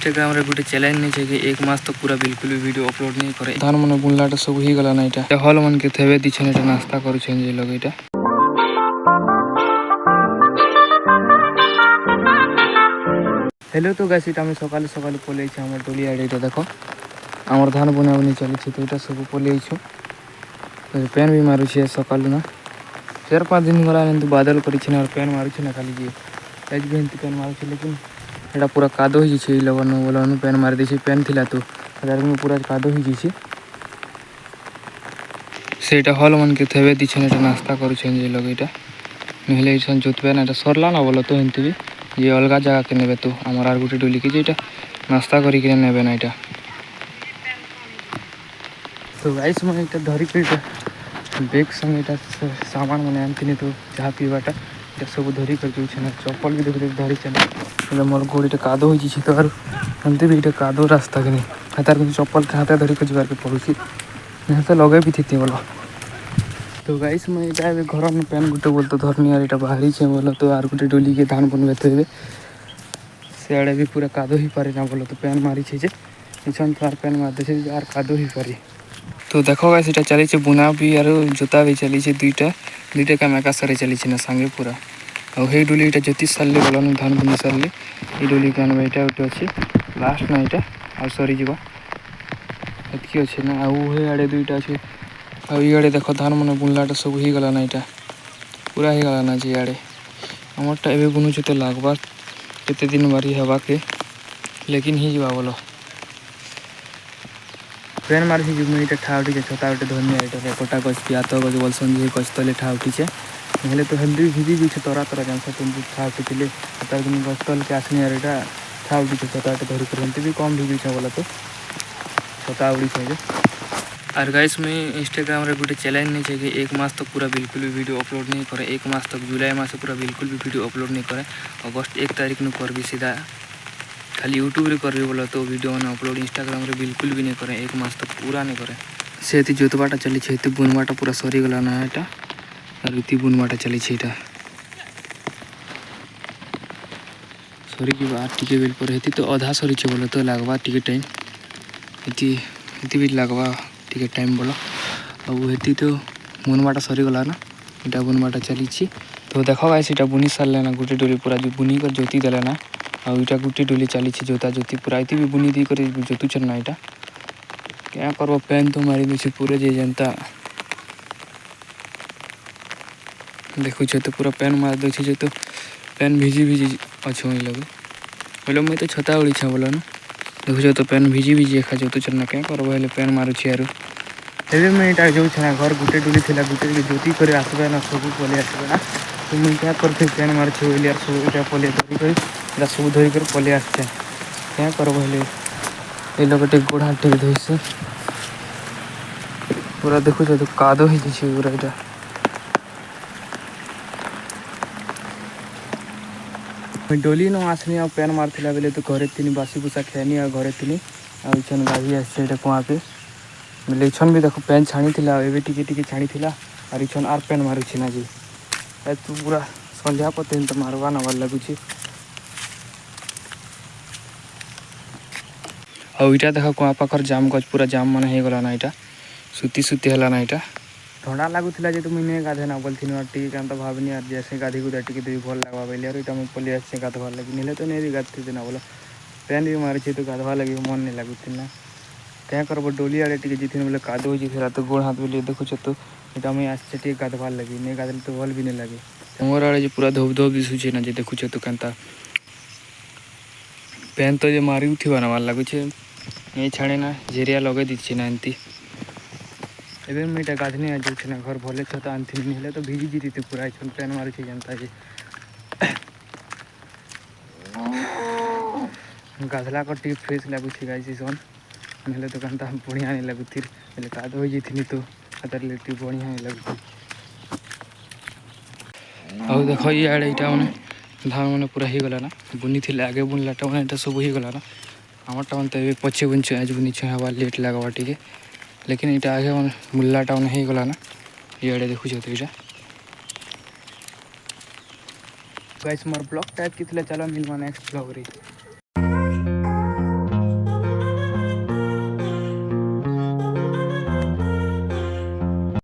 Instagram रे गुटे challenge नहीं कि एक मास तो पूरा बिल्कुल भी वीडियो अपलोड नहीं करे। धान मन बुनलाटा सब ही गला ना इटा हल मन के थेबे दिछन एटा नाश्ता करूछन जे लोग इटा। हेलो तो गाइस इटा हम सकाल सकाल पले छ हमर टोली आडे इटा देखो हमर धान बुना बुनी चली छ तो इटा सब पले छ पेन भी मारू छ सकाल ना 4-5 दिन गला एंतु बादल करी छ और पेन मारू छ ना खाली जे आज भी एंतु पेन मारू छ लेकिन एटा पूरा कादो ही छै लगन बोलन पेन मार दै छै पेन थिला तो हजार में पूरा कादो ही छै सेटा हल मन के थेबे दिछन एटा नाश्ता करूछन जे लोग इटा नहले इसन जोतबे ना एटा सरला ना बोलो तो एंतु भी ये अलगा जगह के नेबे तो हमर आर गुटे डोली के जेटा नाश्ता करी के नेबे ना इटा। तो गाइस मन इटा धरी के इटा बैग संग इटा सामान मन आनथिनी तो चाह पीबाटा इटा सब धरी कर जोछ ना चप्पल भी देख धरी छन मोर गोड़ीटा कादो हो छी तो आर एंते भी इटा कादो रास्ता के नहीं हातार के चप्पल के हाथ धरी के जबार के पड़ुसी नहीं तो लगे भी थी बोलो। तो गाइस मैं इटा घर में पेन गुटे बोल तो धरनी यार इटा बाहरी छे बोलो तो आर गुटे डोली के धान बनबे थेबे सियाड़े भी पूरा कादो ही पारे ना बोलो तो पेन मारी छे जे इछन तो आर पेन मार दे छे आर कादो ही पारे। तो देखो गाइस इटा चली छे बुना भी यार जोता भी चली छे दुईटा काम एका सारे चली छे ना संगे पूरा और हे डोली इटा ज्योतिष साले बोलो धान बुनी साले ए डोली के आनबे इटा उठे अछि लास्ट ना इटा आ सरी जीवा एतकी अछि ना आ हे आड़े दुईटा अछि आ इआड़े देखो धान मन बुनलाटा सब ही गला ना इटा पूरा ही गला ना जे इआड़े हमरटा एबे बुनु छ तो लागबा केते दिन बारी हवा के लेकिन ही जीवा बोलो पेन मार छी जुम इटा ठाउटी के छोटा उटे धनिया इटा कोटा गछ पियातो गछ बोलसन जे गछ तले ठाउटी छे नहले तो हल्दी भिजी भी छे तोरा जानसा तुम ठाउटी तिले तार दिन गछ तल के आसनी यार इटा ठाउटी के छोटा उटे धरी करंते भी कम भिजी छे बोला तो छोटा उड़ी छे। और गाइस में इंस्टाग्राम रे गुटे चैलेंज नहीं छे कि एक मास तो पूरा बिल्कुल भी वीडियो अपलोड नहीं करे एक मास तक जुलाई मास पूरा बिल्कुल भी वीडियो अपलोड नहीं करे अगस्त 1 तारीख न करबी सीधा खाली यूट्यूब रे करबी बोला तो वीडियो न अपलोड इंस्टाग्राम रे बिल्कुल भी नहीं करे एक मास तक पूरा नहीं करे से जोतबाटा चली छे बुनवाटा पूरा सरी गला ना एटा और इति बुनवाटा चली छे एटा सरी की बात टिके बेल पर हेती तो आधा सरी छे बोला तो लागबा टिके टाइम इति भी लागबा टिके टाइम बोला अब हेती तो बुनवाटा सरी गला ना इटा बुनवाटा चली छी। तो देखो गाइस इटा बुनी सारले ना गुटे डोली पूरा जो बुनी कर जोती देले ना और इटा गुटे डोली चली छी जोता जोती पूरा इति भी बुनी दी कर जोतु छन ना इटा क्या करबो पेन तो मारी दी छी पूरे जे जनता देखो छ तो पूरा पेन मार दे छी तो पेन भिजी अच्छो ही लगे बोलो मैं तो छता उड़ी छ बोलो ना देखो तो पेन भिजी खा जोतु छन ना क्या करबो हेले पेन मारू छी यार एबे मैं इटा जो छना घर गुटे डोली थिला गुटे के ज्योति करे आसबे ना सब पले आसबे ना तो मैं क्या करथे पेन मार छी बोले यार सब इटा पले धरी कर इटा सब धरी कर पले आछे क्या करबो हेले ए लगटे गोड़ा टेक धइसे पूरा देखो तो कादो ही छी पूरा इटा मैं डोली न आसनी आ पेन मार थिला बेले तो घरे तिनी बासी बुसा खेनी आ घरे तिनी आ इछन गाभी आछे एटा कुआ पे मिले इछन भी देखो पेन छाणी थिला एबे टिके छाणी थिला और इछन आर पेन मारू छी ना जी ए तू पूरा संध्या पते तो मारवा ना वाला लागु छी आ इटा देखो कुआ पाखर जाम गछ पूरा जाम मन हे गला ना इटा सुती हला ना इटा ठंडा लागुला जे तो मुझे गाधे ना बोलती टी का भावनी और जैसे गाधी गुदा टी भी भल लगवा बोले और इटा मैं पलि आसे गाधवा लगी नहीं तो नहीं गाधती ना बोलो पेन भी मारी तो गाधवा लगी मन नहीं लगुती ना क्या करब डोली आड़े टी जीती बोले कादो हो तो गोड़ हाथ बोलिए देखो तो इटा मैं आसे गाधवा लगी नहीं गाधल तो भल भी नहीं लगे मोर आड़े पूरा धोब दिशुचे ना जे देखुच तो केनता पेन तो जे मारी उठवा ना लगुचे ये छाड़े ना झेरिया लगे दीछे ना एमती एबे मैं इटा गाधनी आ जो ना घर भले छता आनथि नहीं तो भिजी जीती तो पूरा छन पेन मारी छे जनता जे गाधला को टी फ्रेश लागु छी गाइस सन नहले तो कंता बढ़िया नहीं लगुथि ले कादो हो जीथि तो अतर लेटी बढ़िया नहीं लगुथि आ देखो ये आड़े इटा माने धान माने पूरा ही गला ना बुनी थी आगे बुनलाटा माने इटा सब ही गला ना हमरटा माने तो पछे बुन आज बुनी छ हवा लेट लागवा टिके लेकिन इटा आगे माने बुनलाटा माने ही गला ना ये आड़े देखु छ तो इटा गाइस मोर ब्लॉग टाइप कितले चलो मिलवा नेक्स्ट ब्लॉग रे।